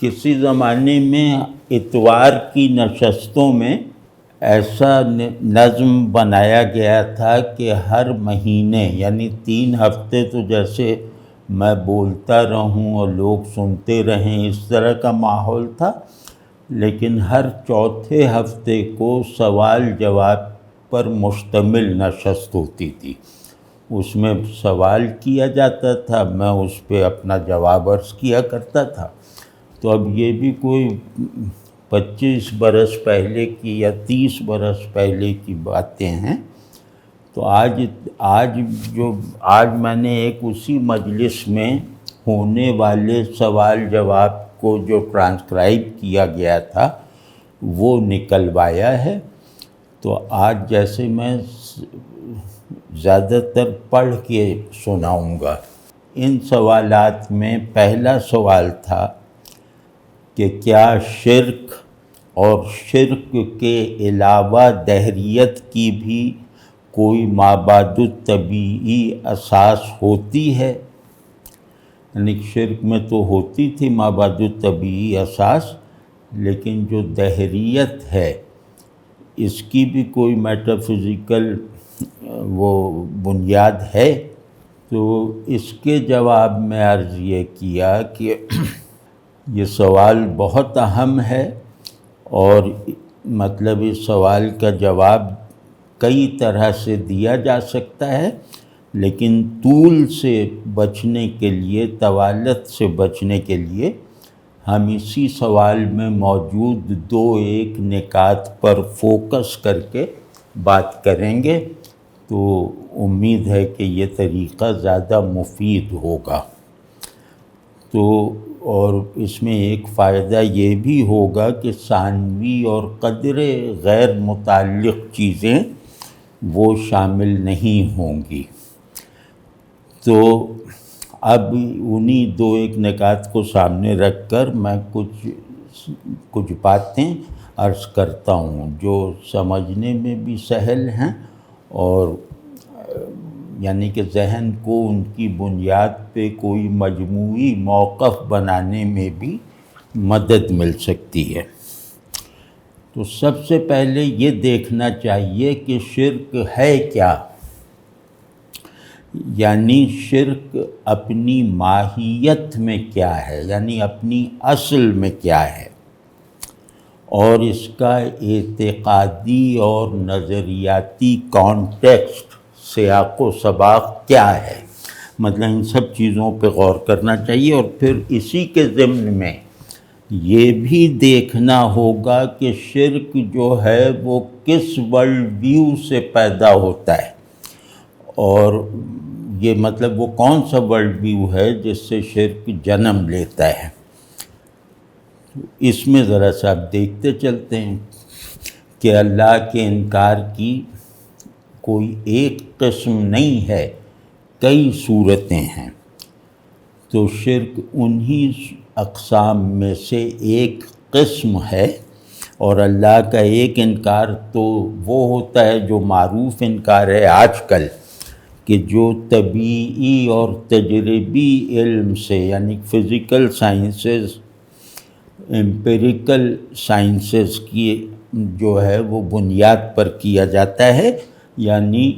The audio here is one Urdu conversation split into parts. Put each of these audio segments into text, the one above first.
کسی زمانے میں اتوار کی نشستوں میں ایسا نظم بنایا گیا تھا کہ ہر مہینے یعنی 3 ہفتے تو جیسے میں بولتا رہوں اور لوگ سنتے رہیں اس طرح کا ماحول تھا، لیکن ہر چوتھے ہفتے کو سوال جواب پر مشتمل نشست ہوتی تھی۔ اس میں سوال کیا جاتا تھا، میں اس پہ اپنا جواب عرض کیا کرتا تھا۔ تو اب یہ بھی کوئی 25 برس پہلے کی یا 30 برس پہلے کی باتیں ہیں۔ تو آج میں نے ایک اسی مجلس میں ہونے والے سوال جواب کو جو ٹرانسکرائب کیا گیا تھا وہ نکلوایا ہے۔ تو آج جیسے میں زیادہ تر پڑھ کے سناؤں گا۔ ان سوالات میں پہلا سوال تھا کہ کیا شرک اور شرک کے علاوہ دہریت کی بھی کوئی مابعد الطبیعی اساس ہوتی ہے؟ یعنی شرک میں تو ہوتی تھی مابعد الطبیعی اساس، لیکن جو دہریت ہے اس کی بھی کوئی میٹا فزیکل وہ بنیاد ہے؟ تو اس کے جواب میں عرض یہ کیا کہ یہ سوال بہت اہم ہے، اور مطلب اس سوال کا جواب کئی طرح سے دیا جا سکتا ہے، لیکن طول سے بچنے کے لیے، طوالت سے بچنے کے لیے ہم اسی سوال میں موجود 2 نکات پر فوکس کر کے بات کریں گے۔ تو امید ہے کہ یہ طریقہ زیادہ مفید ہوگا۔ تو اور اس میں ایک فائدہ یہ بھی ہوگا کہ ثانوی اور قدر غیر متعلق چیزیں وہ شامل نہیں ہوں گی۔ تو اب انہی 2 نکات کو سامنے رکھ کر میں کچھ باتیں عرض کرتا ہوں جو سمجھنے میں بھی سہل ہیں، اور یعنی کہ ذہن کو ان کی بنیاد پہ کوئی مجموعی موقف بنانے میں بھی مدد مل سکتی ہے۔ تو سب سے پہلے یہ دیکھنا چاہیے کہ شرک ہے کیا، یعنی شرک اپنی ماہیت میں کیا ہے، یعنی اپنی اصل میں کیا ہے، اور اس کا اعتقادی اور نظریاتی کانٹیکسٹ، سیاق و سباق کیا ہے۔ مطلب ان سب چیزوں پہ غور کرنا چاہیے، اور پھر اسی کے ضمن میں یہ بھی دیکھنا ہوگا کہ شرک جو ہے وہ کس ورلڈ ویو سے پیدا ہوتا ہے، اور یہ مطلب وہ کون سا ورلڈ ویو ہے جس سے شرک جنم لیتا ہے۔ اس میں ذرا سا آپ دیکھتے چلتے ہیں کہ اللہ کے انکار کی کوئی ایک قسم نہیں ہے، کئی صورتیں ہیں۔ تو شرک انہی اقسام میں سے ایک قسم ہے، اور اللہ کا ایک انکار تو وہ ہوتا ہے جو معروف انکار ہے آج کل، کہ جو طبیعی اور تجربی علم سے، یعنی فزیکل سائنسز، امپیریکل سائنسز کی جو ہے وہ بنیاد پر کیا جاتا ہے، یعنی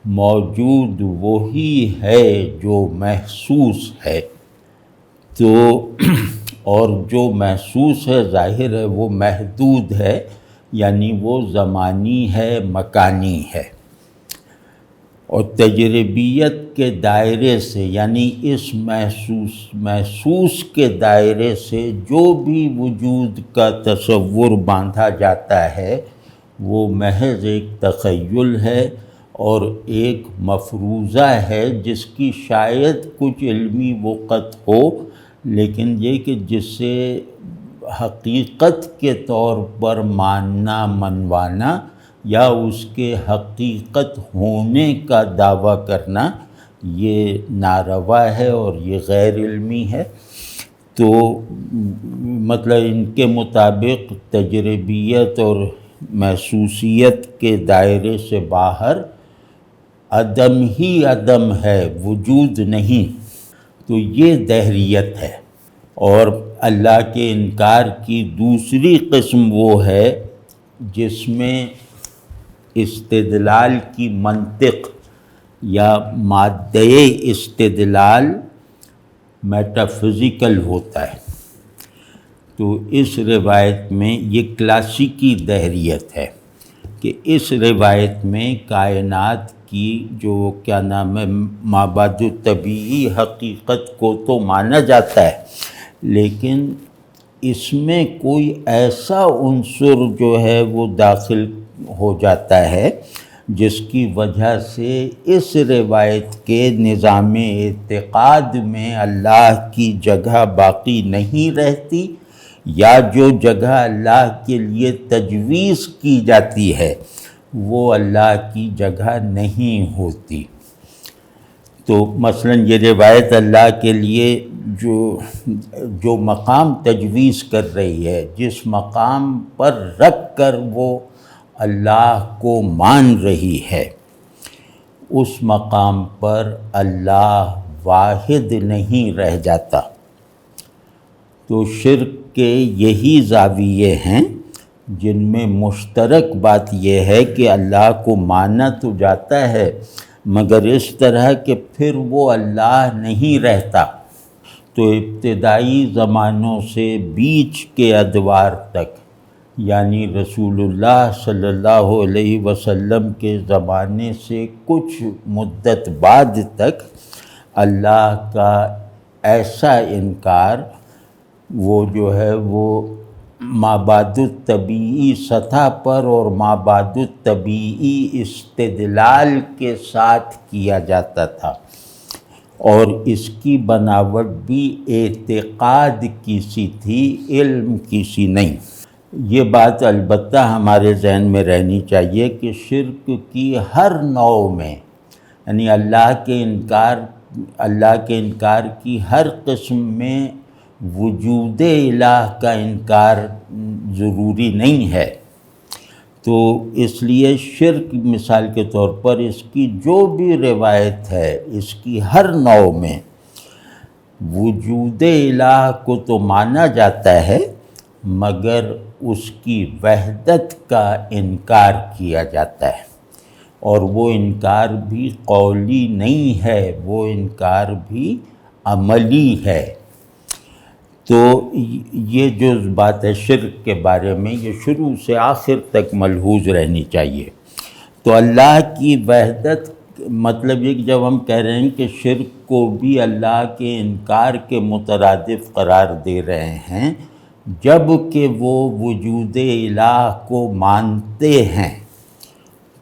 موجود وہی ہے جو محسوس ہے۔ تو اور جو محسوس ہے ظاہر ہے وہ محدود ہے، یعنی وہ زمانی ہے، مکانی ہے، اور تجربیت کے دائرے سے، یعنی اس محسوس کے دائرے سے جو بھی وجود کا تصور باندھا جاتا ہے وہ محض ایک تخیل ہے اور ایک مفروضہ ہے جس کی شاید کچھ علمی وقت ہو، لیکن یہ کہ جسے حقیقت کے طور پر ماننا، منوانا یا اس کے حقیقت ہونے کا دعویٰ کرنا یہ ناروا ہے اور یہ غیر علمی ہے۔ تو مطلب ان کے مطابق تجربیت اور محسوسیت کے دائرے سے باہر عدم ہی عدم ہے، وجود نہیں۔ تو یہ دہریت ہے۔ اور اللہ کے انکار کی دوسری قسم وہ ہے جس میں استدلال کی منطق یا مادہ استدلال میٹافزیکل ہوتا ہے۔ تو اس روایت میں یہ کلاسیکی دہریت ہے کہ اس روایت میں کائنات کی جو کیا نام ہے مابعد طبیعی حقیقت کو تو مانا جاتا ہے، لیکن اس میں کوئی ایسا عنصر جو ہے وہ داخل ہو جاتا ہے جس کی وجہ سے اس روایت کے نظام اعتقاد میں اللہ کی جگہ باقی نہیں رہتی، یا جو جگہ اللہ کے لیے تجویز کی جاتی ہے وہ اللہ کی جگہ نہیں ہوتی۔ تو مثلا یہ روایت اللہ کے لیے جو مقام تجویز کر رہی ہے، جس مقام پر رکھ کر وہ اللہ کو مان رہی ہے، اس مقام پر اللہ واحد نہیں رہ جاتا۔ تو شرک کے یہی زاویے ہیں جن میں مشترک بات یہ ہے کہ اللہ کو مانا تو جاتا ہے مگر اس طرح کہ پھر وہ اللہ نہیں رہتا۔ تو ابتدائی زمانوں سے بیچ کے ادوار تک، یعنی رسول اللہ صلی اللہ علیہ وسلم کے زمانے سے کچھ مدت بعد تک، اللہ کا ایسا انکار وہ جو ہے وہ مابعد الطبیعی سطح پر اور مابعد الطبیعی استدلال کے ساتھ کیا جاتا تھا، اور اس کی بناوٹ بھی اعتقاد کی سی تھی، علم کی سی نہیں۔ یہ بات البتہ ہمارے ذہن میں رہنی چاہیے کہ شرک کی ہر نوع میں، یعنی اللہ کے انکار کی ہر قسم میں وجود الہ کا انکار ضروری نہیں ہے۔ تو اس لیے شرک مثال کے طور پر اس کی جو بھی روایت ہے، اس کی ہر نوع میں وجود الہ کو تو مانا جاتا ہے مگر اس کی وحدت کا انکار کیا جاتا ہے، اور وہ انکار بھی قولی نہیں ہے، وہ انکار بھی عملی ہے۔ تو یہ جو بات ہے شرک کے بارے میں، یہ شروع سے آخر تک ملحوظ رہنی چاہیے۔ تو اللہ کی وحدت مطلب یہ کہ جب ہم کہہ رہے ہیں کہ شرک کو بھی اللہ کے انکار کے مترادف قرار دے رہے ہیں جب کہ وہ وجود الہ کو مانتے ہیں،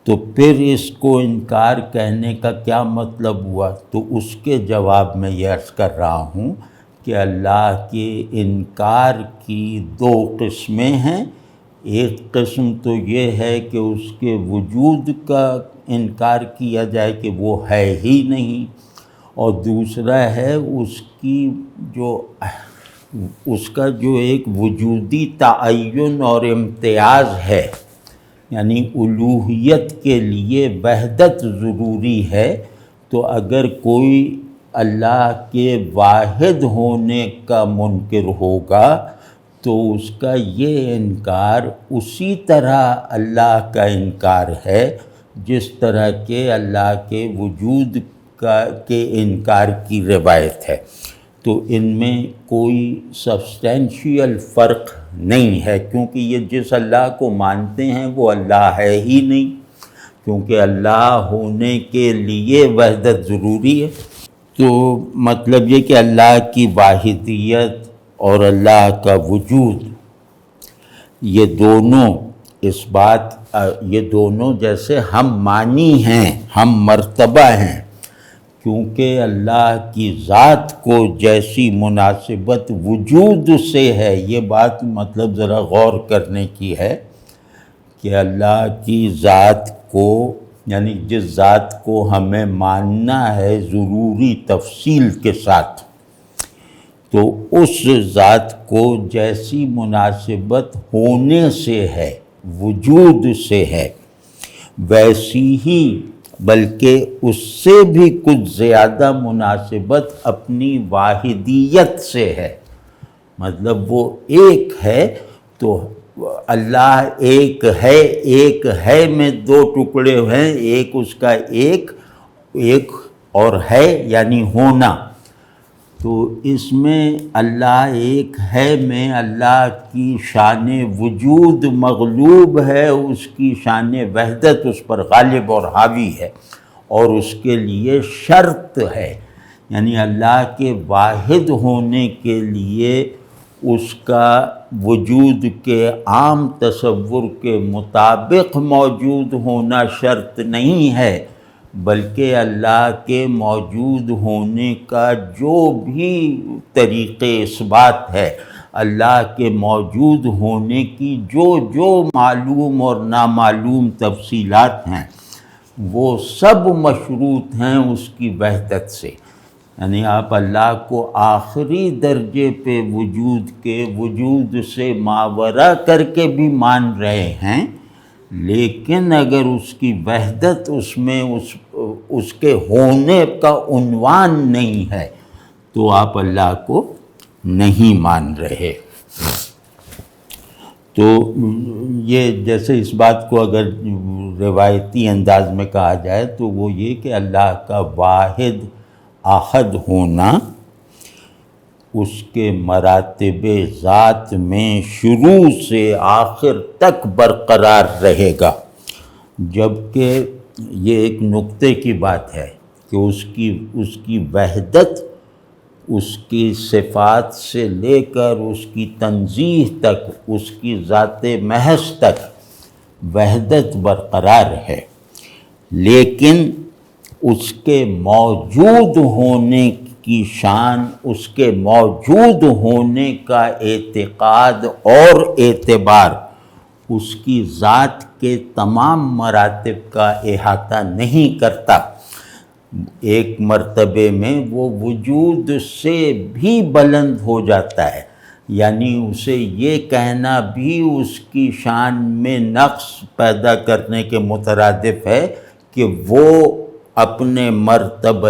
تو پھر اس کو انکار کہنے کا کیا مطلب ہوا؟ تو اس کے جواب میں یہ عرض کر رہا ہوں کہ اللہ کے انکار کی دو قسمیں ہیں۔ ایک قسم تو یہ ہے کہ اس کے وجود کا انکار کیا جائے کہ وہ ہے ہی نہیں، اور دوسرا ہے اس کا جو ایک وجودی تعین اور امتیاز ہے، یعنی الوہیت کے لیے وحدت ضروری ہے۔ تو اگر کوئی اللہ کے واحد ہونے کا منکر ہوگا تو اس کا یہ انکار اسی طرح اللہ کا انکار ہے جس طرح کہ اللہ کے وجود کے انکار کی روایت ہے۔ تو ان میں کوئی سبسٹینشیل فرق نہیں ہے، کیونکہ یہ جس اللہ کو مانتے ہیں وہ اللہ ہے ہی نہیں، کیونکہ اللہ ہونے کے لیے وحدت ضروری ہے۔ تو مطلب یہ کہ اللہ کی واحدیت اور اللہ کا وجود، یہ دونوں جیسے ہم معنی ہیں، ہم مرتبہ ہیں، کیونکہ اللہ کی ذات کو جیسی مناسبت وجود سے ہے۔ یہ بات مطلب ذرا غور کرنے کی ہے کہ اللہ کی ذات کو، یعنی جس ذات کو ہمیں ماننا ہے ضروری تفصیل کے ساتھ، تو اس ذات کو جیسی مناسبت ہونے سے ہے، وجود سے ہے، ویسی ہی بلکہ اس سے بھی کچھ زیادہ مناسبت اپنی واحدیت سے ہے۔ مطلب وہ ایک ہے، تو اللہ ایک ہے میں دو ٹکڑے ہیں، ایک اس کا ایک اور ہے یعنی ہونا۔ تو اس میں اللہ ایک ہے میں اللہ کی شان وجود مغلوب ہے، اس کی شان وحدت اس پر غالب اور حاوی ہے، اور اس کے لیے شرط ہے، یعنی اللہ کے واحد ہونے کے لیے اس کا وجود کے عام تصور کے مطابق موجود ہونا شرط نہیں ہے، بلکہ اللہ کے موجود ہونے کا جو بھی طریقے اثبات ہے، اللہ کے موجود ہونے کی جو معلوم اور نامعلوم تفصیلات ہیں، وہ سب مشروط ہیں اس کی وحدت سے۔ یعنی آپ اللہ کو آخری درجے پہ وجود سے ماورا کر کے بھی مان رہے ہیں، لیکن اگر اس کی وحدت اس میں اس کے ہونے کا عنوان نہیں ہے تو آپ اللہ کو نہیں مان رہے۔ تو یہ جیسے اس بات کو اگر روایتی انداز میں کہا جائے تو وہ یہ کہ اللہ کا واحد احد ہونا اس کے مراتب ذات میں شروع سے آخر تک برقرار رہے گا، جبکہ یہ ایک نقطے کی بات ہے کہ اس کی وحدت اس کی صفات سے لے کر اس کی تنزیہ تک، اس کی ذات محض تک وحدت برقرار ہے، لیکن اس کے موجود ہونے کی شان، اس کے موجود ہونے کا اعتقاد اور اعتبار اس کی ذات کے تمام مراتب کا احاطہ نہیں کرتا۔ ایک مرتبے میں وہ وجود سے بھی بلند ہو جاتا ہے، یعنی اسے یہ کہنا بھی اس کی شان میں نقص پیدا کرنے کے مترادف ہے کہ وہ اپنے مرتبہ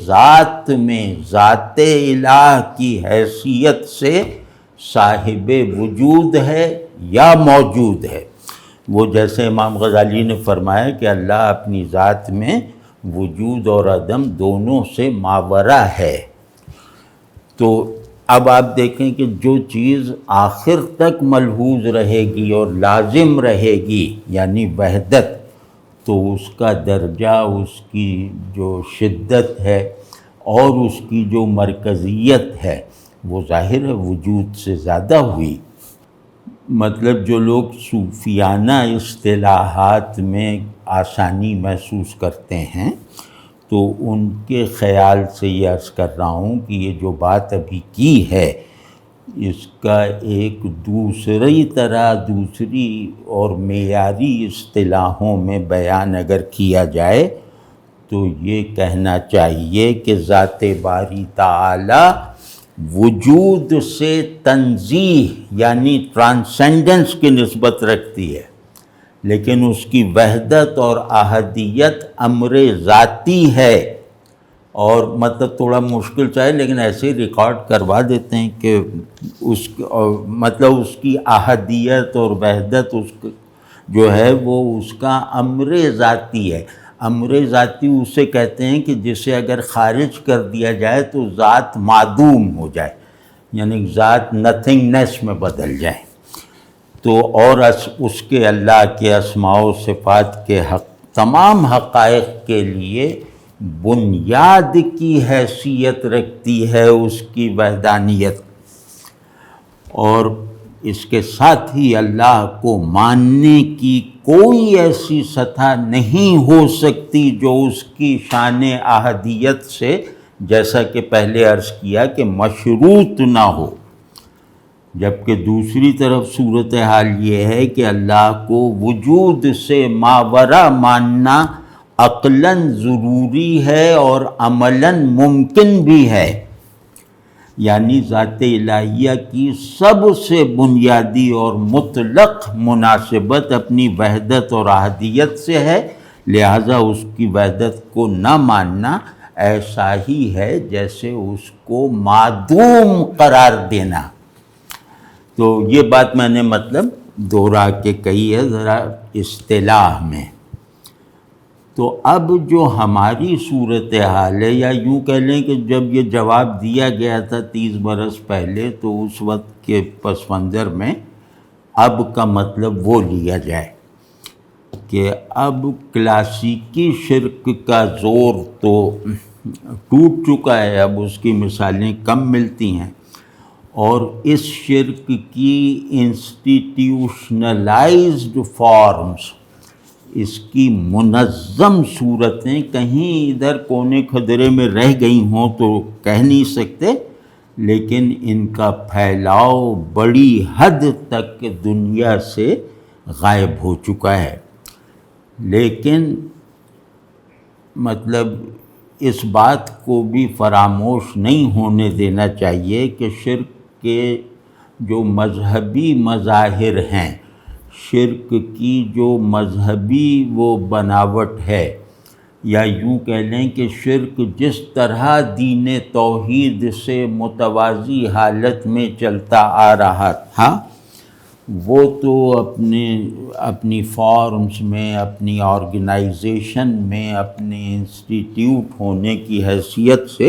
ذات میں ذات الہ کی حیثیت سے صاحب وجود ہے یا موجود ہے۔ وہ جیسے امام غزالی نے فرمایا کہ اللہ اپنی ذات میں وجود اور عدم دونوں سے ماورا ہے۔ تو اب آپ دیکھیں کہ جو چیز آخر تک ملحوظ رہے گی اور لازم رہے گی یعنی وحدت، تو اس کا درجہ، اس کی جو شدت ہے اور اس کی جو مرکزیت ہے وہ ظاہر ہے وجود سے زیادہ ہوئی۔ مطلب جو لوگ صوفیانہ اصطلاحات میں آسانی محسوس کرتے ہیں تو ان کے خیال سے یہ عرض کر رہا ہوں کہ یہ جو بات ابھی کی ہے اس کا ایک دوسری اور معیاری اصطلاحوں میں بیان اگر کیا جائے تو یہ کہنا چاہیے کہ ذات باری تعالی وجود سے تنزیہ یعنی ٹرانسینڈنس کی نسبت رکھتی ہے، لیکن اس کی وحدت اور احدیت امر ذاتی ہے۔ اور مطلب تھوڑا مشکل چاہے لیکن ایسے ہی ریکارڈ کروا دیتے ہیں کہ اس کی احدیت اور وحدت جو ہے وہ اس کا امر ذاتی ہے۔ امر ذاتی اسے کہتے ہیں کہ جسے اگر خارج کر دیا جائے تو ذات معدوم ہو جائے، یعنی ذات نتھنگنیس میں بدل جائے۔ تو اور اس کے اللہ کے اسماء و صفات کے تمام حقائق کے لیے بنیاد کی حیثیت رکھتی ہے اس کی وحدانیت، اور اس کے ساتھ ہی اللہ کو ماننے کی کوئی ایسی سطح نہیں ہو سکتی جو اس کی شان احدیت سے، جیسا کہ پہلے عرض کیا، کہ مشروط نہ ہو۔ جبکہ دوسری طرف صورتحال یہ ہے کہ اللہ کو وجود سے ماورا ماننا عقلاً ضروری ہے اور عملاً ممکن بھی ہے، یعنی ذات الہیہ کی سب سے بنیادی اور مطلق مناسبت اپنی وحدت اور احدیت سے ہے، لہٰذا اس کی وحدت کو نہ ماننا ایسا ہی ہے جیسے اس کو معدوم قرار دینا۔ تو یہ بات میں نے مطلب دوہرا کے کہی ہے ذرا اصطلاح میں۔ تو اب جو ہماری صورتحال ہے، یا یوں کہہ لیں کہ جب یہ جواب دیا گیا تھا 30 برس پہلے، تو اس وقت کے پس منظر میں اب کا مطلب وہ لیا جائے کہ اب کلاسیکی شرک کا زور تو ٹوٹ چکا ہے، اب اس کی مثالیں کم ملتی ہیں، اور اس شرک کی انسٹیٹیوشنلائزڈ فارمز، اس کی منظم صورتیں کہیں ادھر کونے کھدرے میں رہ گئی ہوں تو کہہ نہیں سکتے، لیکن ان کا پھیلاؤ بڑی حد تک دنیا سے غائب ہو چکا ہے۔ لیکن مطلب اس بات کو بھی فراموش نہیں ہونے دینا چاہیے کہ شرک کے جو مذہبی مظاہر ہیں، شرک کی جو مذہبی وہ بناوٹ ہے، یا یوں کہہ لیں کہ شرک جس طرح دین توحید سے متوازی حالت میں چلتا آ رہا تھا، وہ تو اپنی فارمز میں، اپنی آرگنائزیشن میں، اپنے انسٹیٹیوٹ ہونے کی حیثیت سے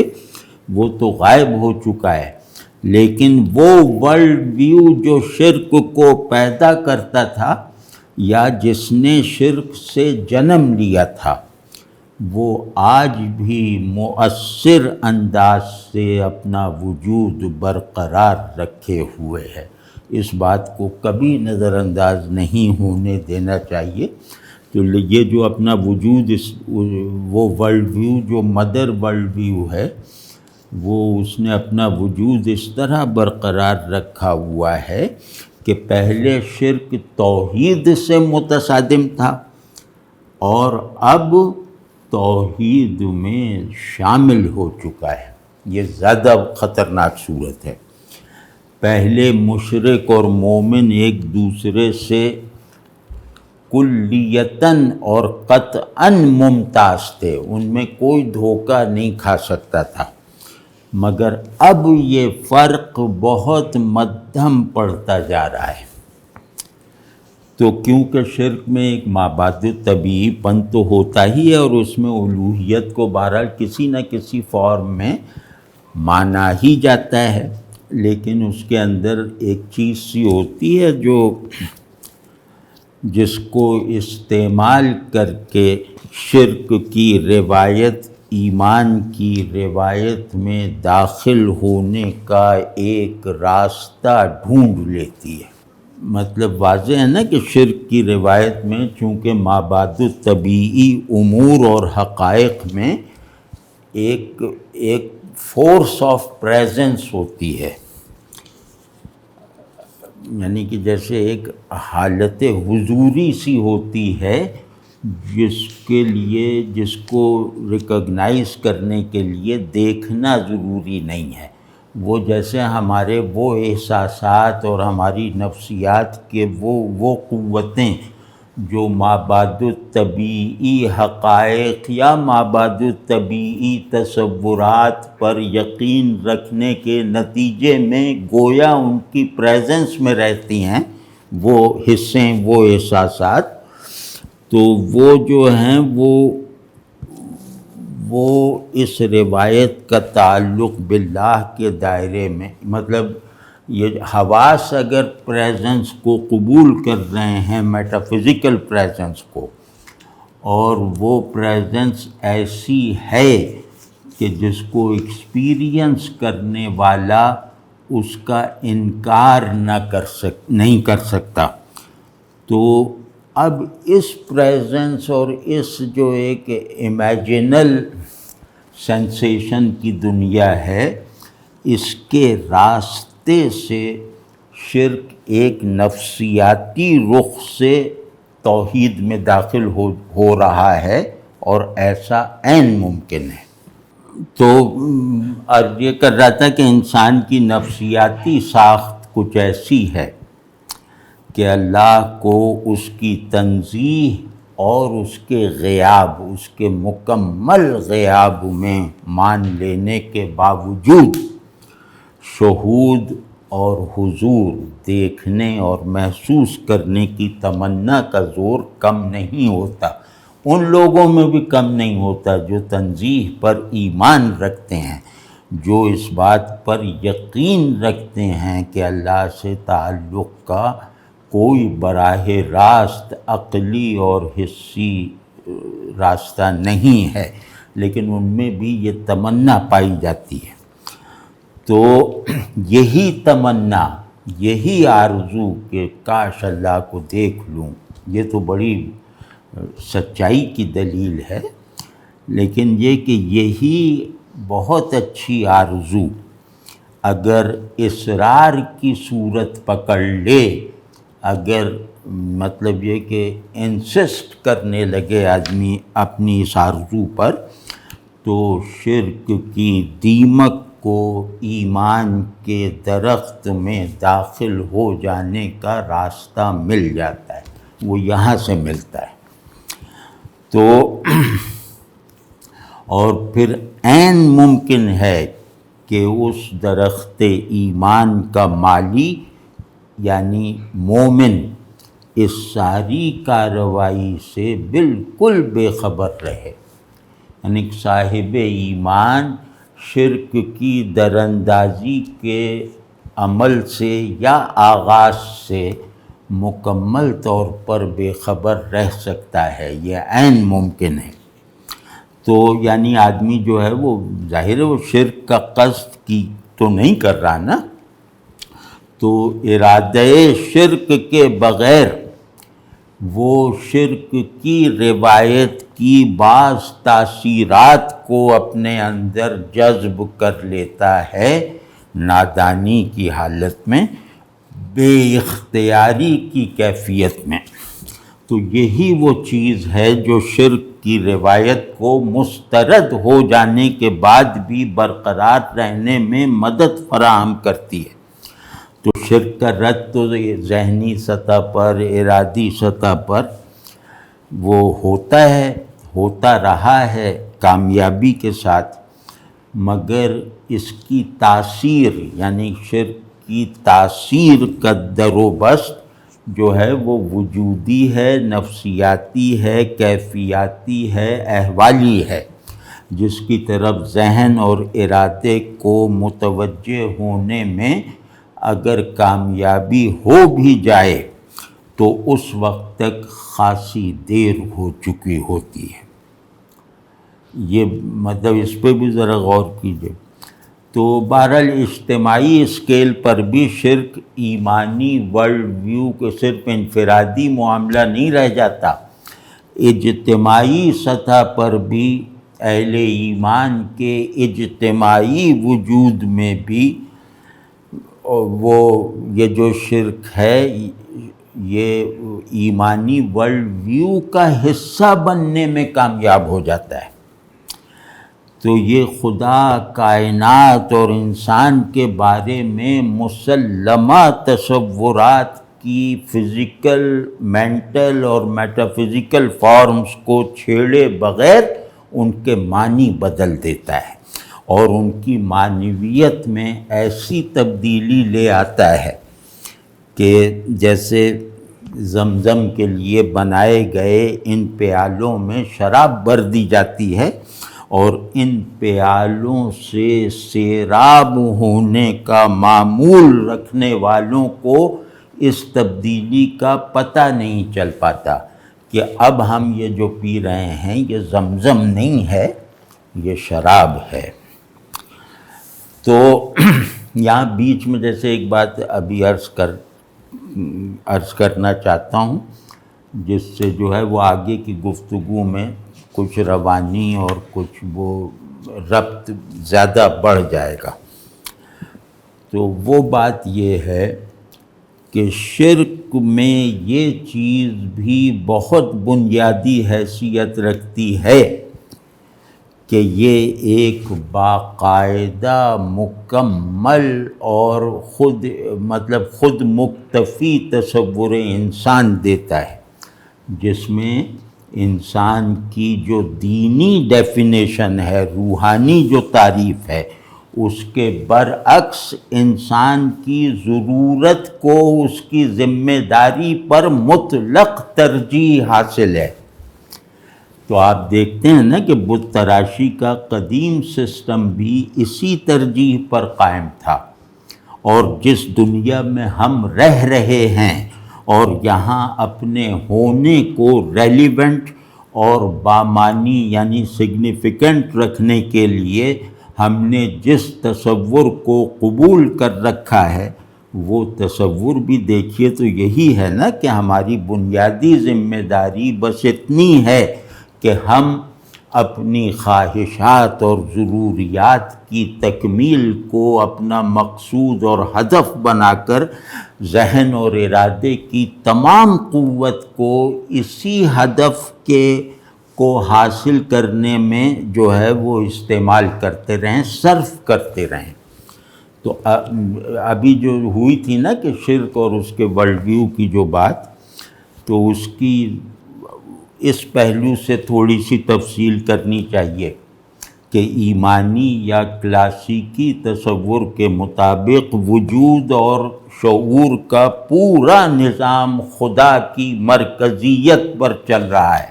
وہ تو غائب ہو چکا ہے، لیکن وہ ورلڈ ویو جو شرک کو پیدا کرتا تھا یا جس نے شرک سے جنم لیا تھا، وہ آج بھی مؤثر انداز سے اپنا وجود برقرار رکھے ہوئے ہے۔ اس بات کو کبھی نظر انداز نہیں ہونے دینا چاہیے۔ تو یہ جو اپنا وجود وہ ورلڈ ویو جو مدر ورلڈ ویو ہے، وہ اس نے اپنا وجود اس طرح برقرار رکھا ہوا ہے کہ پہلے شرک توحید سے متصادم تھا، اور اب توحید میں شامل ہو چکا ہے۔ یہ زیادہ خطرناک صورت ہے۔ پہلے مشرک اور مومن ایک دوسرے سے کلیتاً اور قطعاً ممتاز تھے، ان میں کوئی دھوکہ نہیں کھا سکتا تھا، مگر اب یہ فرق بہت مدھم پڑتا جا رہا ہے۔ تو کیونکہ شرک میں ایک مابعد طبیعی پن تو ہوتا ہی ہے، اور اس میں الوہیت کو بہرحال کسی نہ کسی فارم میں مانا ہی جاتا ہے، لیکن اس کے اندر ایک چیز سی ہوتی ہے جس کو استعمال کر کے شرک کی روایت ایمان کی روایت میں داخل ہونے کا ایک راستہ ڈھونڈ لیتی ہے۔ مطلب واضح ہے نا کہ شرک کی روایت میں چونکہ مابعد طبیعی امور اور حقائق میں ایک فورس آف پریزنس ہوتی ہے، یعنی کہ جیسے ایک حالت حضوری سی ہوتی ہے جس کو ریکگنائز کرنے کے لیے دیکھنا ضروری نہیں ہے۔ وہ جیسے ہمارے وہ احساسات اور ہماری نفسیات کے وہ قوتیں جو مابعد طبیعی حقائق یا مابعد طبیعی تصورات پر یقین رکھنے کے نتیجے میں گویا ان کی پریزنس میں رہتی ہیں، وہ حصے، وہ احساسات، تو وہ جو ہیں وہ اس روایت کا تعلق باللہ کے دائرے میں، مطلب یہ حواس اگر پریزنس کو قبول کر رہے ہیں، میٹافزیکل پریزنس کو، اور وہ پریزنس ایسی ہے کہ جس کو ایکسپیرینس کرنے والا اس کا انکار نہیں کر سکتا، تو اب اس پریزنس اور اس جو ایک امیجنل سینسیشن کی دنیا ہے، اس کے راستے سے شرک ایک نفسیاتی رخ سے توحید میں داخل ہو رہا ہے، اور ایسا عین ممکن ہے۔ تو یہ کر رہا تھا کہ انسان کی نفسیاتی ساخت کچھ ایسی ہے کہ اللہ کو اس کی تنزیہ اور اس کے غیاب، اس کے مکمل غیاب میں مان لینے کے باوجود شہود اور حضور دیکھنے اور محسوس کرنے کی تمنا کا زور کم نہیں ہوتا، ان لوگوں میں بھی کم نہیں ہوتا جو تنزیہ پر ایمان رکھتے ہیں، جو اس بات پر یقین رکھتے ہیں کہ اللہ سے تعلق کا کوئی براہ راست عقلی اور حسی راستہ نہیں ہے، لیکن ان میں بھی یہ تمنا پائی جاتی ہے۔ تو یہی تمنا، یہی آرزو کہ کاش اللہ کو دیکھ لوں، یہ تو بڑی سچائی کی دلیل ہے، لیکن یہ کہ یہی بہت اچھی آرزو اگر اصرار کی صورت پکڑ لے، اگر مطلب یہ کہ انسسٹ کرنے لگے آدمی اپنی اس آرزو پر، تو شرک کی دیمک کو ایمان کے درخت میں داخل ہو جانے کا راستہ مل جاتا ہے، وہ یہاں سے ملتا ہے۔ تو اور پھر عین ممکن ہے کہ اس درخت ایمان کا مالی یعنی مومن اس ساری کارروائی سے بالکل بے خبر رہے، یعنی صاحب ایمان شرک کی دراندازی کے عمل سے یا آغاز سے مکمل طور پر بے خبر رہ سکتا ہے، یہ عین ممکن ہے۔ تو یعنی آدمی جو ہے وہ ظاہر ہے وہ شرک کا قصد کی تو نہیں کر رہا نا، تو ارادہ شرک کے بغیر وہ شرک کی روایت کی بعض تاثیرات کو اپنے اندر جذب کر لیتا ہے نادانی کی حالت میں، بے اختیاری کی کیفیت میں۔ تو یہی وہ چیز ہے جو شرک کی روایت کو مسترد ہو جانے کے بعد بھی برقرار رہنے میں مدد فراہم کرتی ہے۔ تو شرک کا رد تو ذہنی سطح پر، ارادی سطح پر وہ ہوتا ہے، ہوتا رہا ہے کامیابی کے ساتھ، مگر اس کی تاثیر یعنی شرک کی تاثیر کا در و بست جو ہے وہ وجودی ہے، نفسیاتی ہے، کیفیاتی ہے، احوالی ہے، جس کی طرف ذہن اور ارادے کو متوجہ ہونے میں اگر کامیابی ہو بھی جائے تو اس وقت تک خاصی دیر ہو چکی ہوتی ہے۔ یہ مطلب اس پہ بھی ذرا غور کیجیے۔ تو بہرحال اجتماعی اسکیل پر بھی شرک ایمانی ورلڈ ویو کے صرف انفرادی معاملہ نہیں رہ جاتا، اجتماعی سطح پر بھی اہل ایمان کے اجتماعی وجود میں بھی وہ یہ جو شرک ہے یہ ایمانی ورلڈ ویو کا حصہ بننے میں کامیاب ہو جاتا ہے۔ تو یہ خدا، کائنات اور انسان کے بارے میں مسلمہ تصورات کی فزیکل، مینٹل اور میٹافزیکل فارمز کو چھیڑے بغیر ان کے معنی بدل دیتا ہے اور ان کی معنویت میں ایسی تبدیلی لے آتا ہے کہ جیسے زمزم کے لیے بنائے گئے ان پیالوں میں شراب بھر دی جاتی ہے اور ان پیالوں سے سیراب ہونے کا معمول رکھنے والوں کو اس تبدیلی کا پتہ نہیں چل پاتا کہ اب ہم یہ جو پی رہے ہیں یہ زمزم نہیں ہے، یہ شراب ہے۔ تو یہاں بیچ میں جیسے ایک بات ابھی عرض کرنا چاہتا ہوں، جس سے جو ہے وہ آگے کی گفتگو میں کچھ روانی اور کچھ وہ ربط زیادہ بڑھ جائے گا۔ تو وہ بات یہ ہے کہ شرک میں یہ چیز بھی بہت بنیادی حیثیت رکھتی ہے کہ یہ ایک باقاعدہ مکمل اور خود مکتفی تصور انسان دیتا ہے، جس میں انسان کی جو دینی ڈیفینیشن ہے، روحانی جو تعریف ہے، اس کے برعکس انسان کی ضرورت کو اس کی ذمہ داری پر مطلق ترجیح حاصل ہے۔ تو آپ دیکھتے ہیں نا کہ بت تراشی کا قدیم سسٹم بھی اسی ترجیح پر قائم تھا، اور جس دنیا میں ہم رہ رہے ہیں اور یہاں اپنے ہونے کو ریلیونٹ اور بامانی یعنی سگنیفیکنٹ رکھنے کے لیے ہم نے جس تصور کو قبول کر رکھا ہے، وہ تصور بھی دیکھیے تو یہی ہے نا کہ ہماری بنیادی ذمہ داری بس اتنی ہے کہ ہم اپنی خواہشات اور ضروریات کی تکمیل کو اپنا مقصود اور ہدف بنا کر ذہن اور ارادے کی تمام قوت کو اسی ہدف کو حاصل کرنے میں جو ہے وہ استعمال کرتے رہیں، صرف کرتے رہیں۔ تو ابھی جو ہوئی تھی نا کہ شرک اور اس کے ورلڈ ویو کی جو بات، تو اس کی اس پہلو سے تھوڑی سی تفصیل کرنی چاہیے کہ ایمانی یا کلاسیکی تصور کے مطابق وجود اور شعور کا پورا نظام خدا کی مرکزیت پر چل رہا ہے۔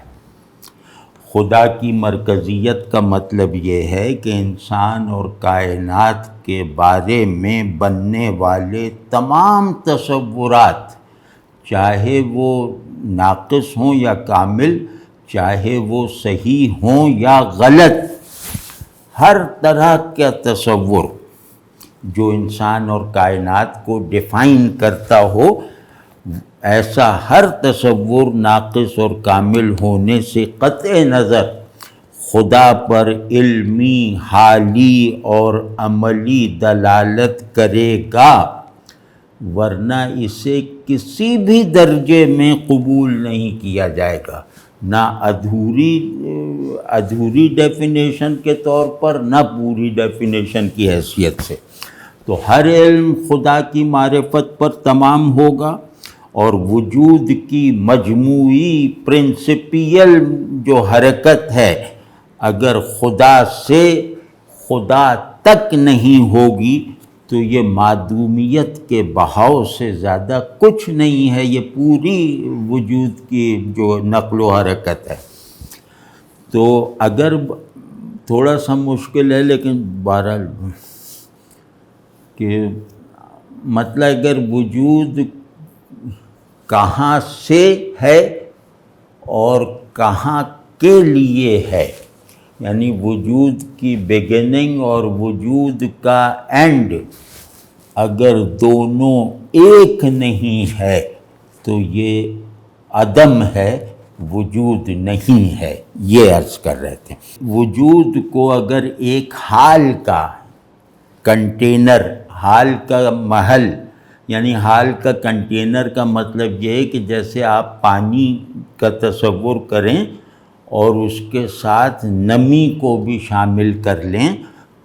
خدا کی مرکزیت کا مطلب یہ ہے کہ انسان اور کائنات کے بارے میں بننے والے تمام تصورات، چاہے وہ ناقص ہوں یا کامل، چاہے وہ صحیح ہوں یا غلط، ہر طرح کا تصور جو انسان اور کائنات کو ڈیفائن کرتا ہو، ایسا ہر تصور ناقص اور کامل ہونے سے قطع نظر خدا پر علمی، حالی اور عملی دلالت کرے گا، ورنہ اسے کسی بھی درجے میں قبول نہیں کیا جائے گا، نہ ادھوری ڈیفینیشن کے طور پر، نہ پوری ڈیفینیشن کی حیثیت سے۔ تو ہر علم خدا کی معرفت پر تمام ہوگا، اور وجود کی مجموعی پرنسپیل جو حرکت ہے، اگر خدا سے خدا تک نہیں ہوگی تو یہ معدومیت کے بہاؤ سے زیادہ کچھ نہیں ہے، یہ پوری وجود کی جو نقل و حرکت ہے۔ تو اگر تھوڑا سا مشکل ہے لیکن بہرحال کہ مطلب اگر وجود کہاں سے ہے اور کہاں کے لیے ہے، یعنی وجود کی بگننگ اور وجود کا اینڈ اگر دونوں ایک نہیں ہے تو یہ عدم ہے، وجود نہیں ہے، یہ عرض کر رہے تھے۔ وجود کو اگر ایک حال کا کنٹینر، حال کا محل، یعنی حال کا کنٹینر کا مطلب یہ ہے کہ جیسے آپ پانی کا تصور کریں اور اس کے ساتھ نمی کو بھی شامل کر لیں،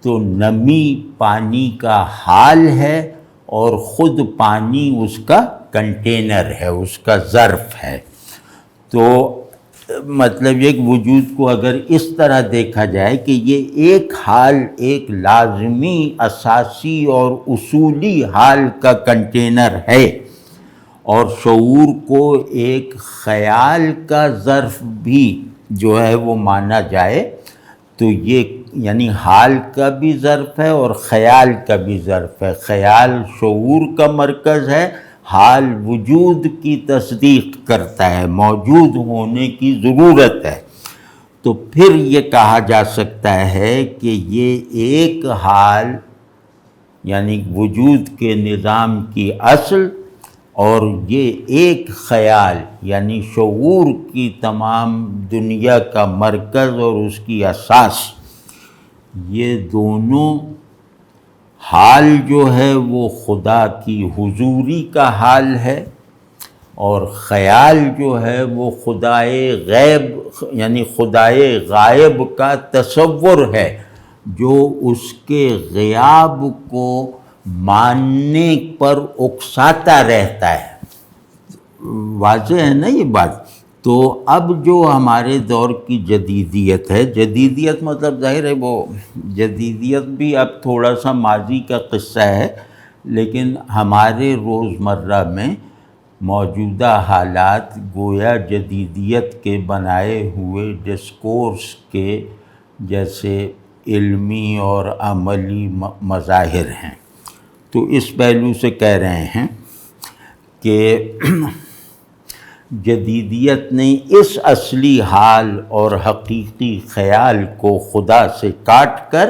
تو نمی پانی کا حال ہے اور خود پانی اس کا کنٹینر ہے، اس کا ظرف ہے۔ تو مطلب یہ کہ وجود کو اگر اس طرح دیکھا جائے کہ یہ ایک حال، ایک لازمی، اساسی اور اصولی حال کا کنٹینر ہے، اور شعور کو ایک خیال کا ظرف بھی جو ہے وہ مانا جائے، تو یہ یعنی حال کا بھی ظرف ہے اور خیال کا بھی ظرف ہے۔ خیال شعور کا مرکز ہے، حال وجود کی تصدیق کرتا ہے، موجود ہونے کی ضرورت ہے۔ تو پھر یہ کہا جا سکتا ہے کہ یہ ایک حال یعنی وجود کے نظام کی اصل، اور یہ ایک خیال یعنی شعور کی تمام دنیا کا مرکز اور اس کی اساس، یہ دونوں حال جو ہے وہ خدا کی حضوری کا حال ہے، اور خیال جو ہے وہ خدائے غیب یعنی خدائے غائب کا تصور ہے، جو اس کے غیاب کو ماننے پر اکساتا رہتا ہے۔ واضح ہے نا یہ بات؟ تو اب جو ہمارے دور کی جدیدیت ہے، جدیدیت مطلب ظاہر ہے وہ جدیدیت بھی اب تھوڑا سا ماضی کا قصہ ہے، لیکن ہمارے روزمرہ میں موجودہ حالات گویا جدیدیت کے بنائے ہوئے ڈسکورس کے جیسے علمی اور عملی مظاہر ہیں۔ تو اس پہلو سے کہہ رہے ہیں کہ جدیدیت نے اس اصلی حال اور حقیقی خیال کو خدا سے کاٹ کر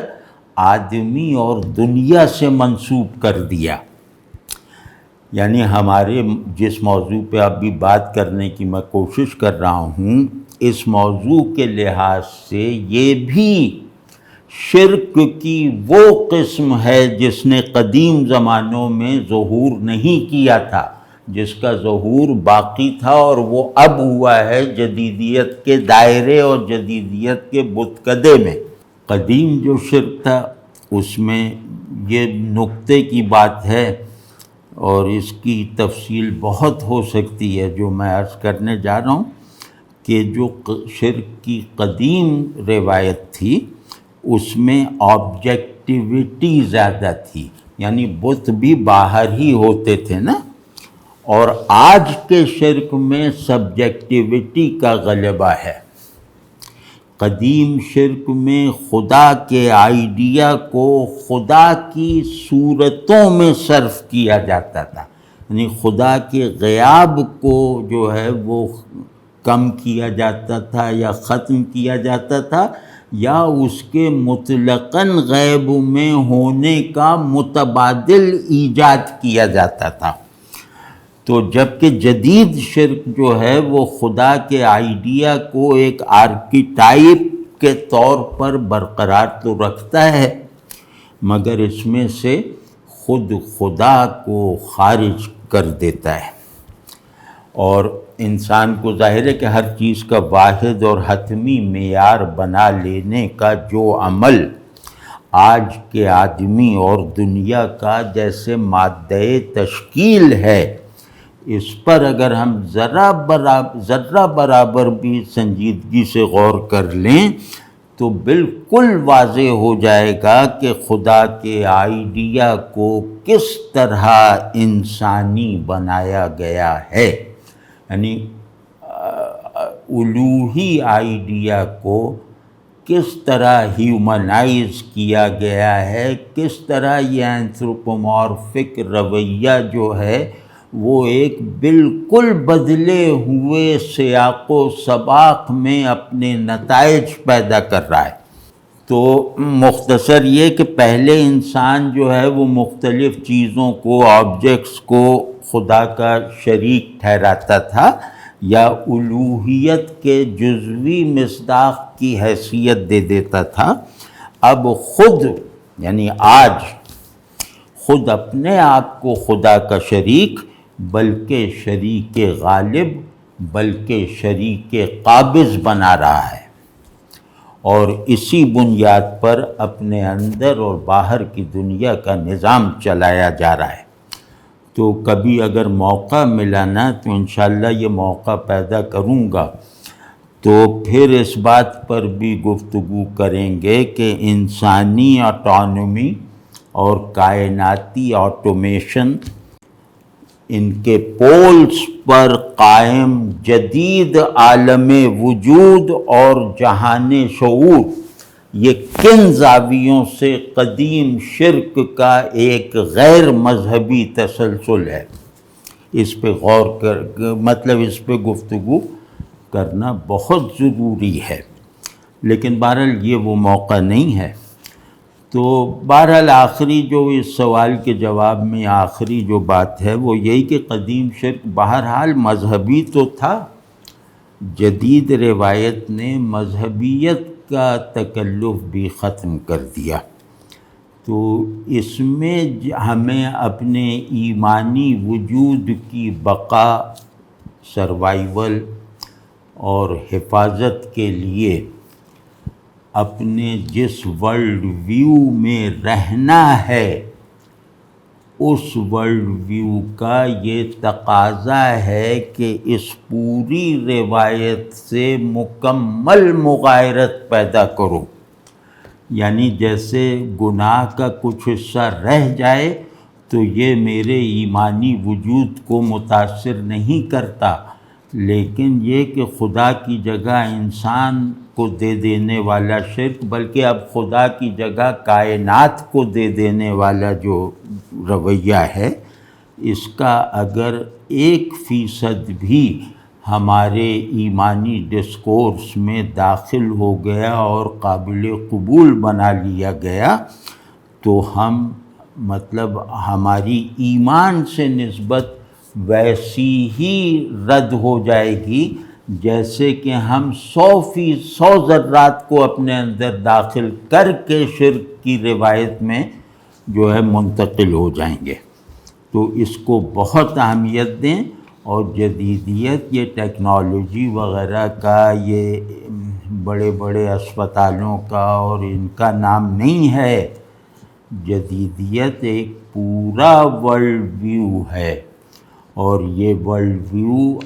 آدمی اور دنیا سے منسوب کر دیا۔ یعنی ہمارے جس موضوع پہ ابھی بات کرنے کی میں کوشش کر رہا ہوں، اس موضوع کے لحاظ سے یہ بھی شرک کی وہ قسم ہے جس نے قدیم زمانوں میں ظہور نہیں کیا تھا، جس کا ظہور باقی تھا، اور وہ اب ہوا ہے جدیدیت کے دائرے اور جدیدیت کے بتکدے میں۔ قدیم جو شرک تھا اس میں یہ نکتے کی بات ہے، اور اس کی تفصیل بہت ہو سکتی ہے جو میں عرض کرنے جا رہا ہوں، کہ جو شرک کی قدیم روایت تھی اس میں آبجیکٹیویٹی زیادہ تھی، یعنی بت بھی باہر ہی ہوتے تھے نا، اور آج کے شرک میں سبجیکٹیویٹی کا غلبہ ہے۔ قدیم شرک میں خدا کے آئیڈیا کو خدا کی صورتوں میں صرف کیا جاتا تھا، یعنی خدا کے غیاب کو جو ہے وہ کم کیا جاتا تھا یا ختم کیا جاتا تھا، یا اس کے مطلقاً غیب میں ہونے کا متبادل ایجاد کیا جاتا تھا۔ تو جبکہ جدید شرک جو ہے وہ خدا کے آئیڈیا کو ایک آرکیٹائپ کے طور پر برقرار تو رکھتا ہے، مگر اس میں سے خود خدا کو خارج کر دیتا ہے، اور انسان کو ظاہر ہے کہ ہر چیز کا واحد اور حتمی معیار بنا لینے کا جو عمل آج کے آدمی اور دنیا کا جیسے مادہ تشکیل ہے، اس پر اگر ہم ذرہ برابر بھی سنجیدگی سے غور کر لیں تو بالکل واضح ہو جائے گا کہ خدا کے آئیڈیا کو کس طرح انسانی بنایا گیا ہے، یعنی الوہی آئیڈیا کو کس طرح ہیومنائز کیا گیا ہے، کس طرح یہ اینتھروپومورفک رویہ جو ہے وہ ایک بالکل بدلے ہوئے سیاق و سباق میں اپنے نتائج پیدا کر رہا ہے۔ تو مختصر یہ کہ پہلے انسان جو ہے وہ مختلف چیزوں کو، آبجیکٹس کو خدا کا شریک ٹھہراتا تھا یا الوہیت کے جزوی مصداق کی حیثیت دے دیتا تھا۔ اب خود یعنی آج خود اپنے آپ کو خدا کا شریک، بلکہ شریک غالب، بلکہ شریک قابض بنا رہا ہے، اور اسی بنیاد پر اپنے اندر اور باہر کی دنیا کا نظام چلایا جا رہا ہے۔ تو کبھی اگر موقع ملا نا تو انشاءاللہ یہ موقع پیدا کروں گا تو پھر اس بات پر بھی گفتگو کریں گے کہ انسانی آٹونومی اور کائناتی آٹومیشن، ان کے پولز پر قائم جدید عالم وجود اور جہان شعور، یہ کن زاویوں سے قدیم شرک کا ایک غیر مذہبی تسلسل ہے، اس پہ غور مطلب اس پہ گفتگو کرنا بہت ضروری ہے، لیکن بہرحال یہ وہ موقع نہیں ہے۔ تو بہرحال آخری جو اس سوال کے جواب میں آخری جو بات ہے وہ یہی کہ قدیم شرک بہرحال مذہبی تو تھا، جدید روایت نے مذہبیت کا تکلف بھی ختم کر دیا۔ تو اس میں ہمیں اپنے ایمانی وجود کی بقا، سروائیول اور حفاظت کے لیے اپنے جس ورلڈ ویو میں رہنا ہے اس ورلڈ ویو کا یہ تقاضا ہے کہ اس پوری روایت سے مکمل مغایرت پیدا کرو، یعنی جیسے گناہ کا کچھ حصہ رہ جائے تو یہ میرے ایمانی وجود کو متاثر نہیں کرتا، لیکن یہ کہ خدا کی جگہ انسان کو دے دینے والا شرک، بلکہ اب خدا کی جگہ کائنات کو دے دینے والا جو رویہ ہے، اس کا اگر 1% بھی ہمارے ایمانی ڈسکورس میں داخل ہو گیا اور قابل قبول بنا لیا گیا تو ہم مطلب ہماری ایمان سے نسبت ویسی ہی رد ہو جائے گی جیسے کہ ہم 100 ذرات کو اپنے اندر داخل کر کے شرک کی روایت میں جو ہے منتقل ہو جائیں گے۔ تو اس کو بہت اہمیت دیں، اور جدیدیت یہ ٹیکنالوجی وغیرہ کا، یہ بڑے بڑے اسپتالوں کا اور ان کا نام نہیں ہے، جدیدیت ایک پورا ورلڈ ویو ہے، اور یہ ورلڈ ویو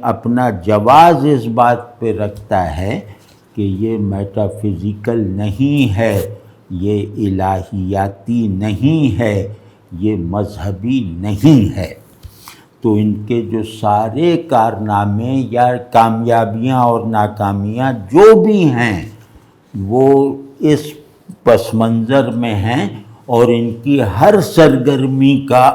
اپنا جواز اس بات پہ رکھتا ہے کہ یہ میٹا فزیکل نہیں ہے، یہ الہیاتی نہیں ہے، یہ مذہبی نہیں ہے۔ تو ان کے جو سارے کارنامے یا کامیابیاں اور ناکامیاں جو بھی ہیں وہ اس پس منظر میں ہیں، اور ان کی ہر سرگرمی کا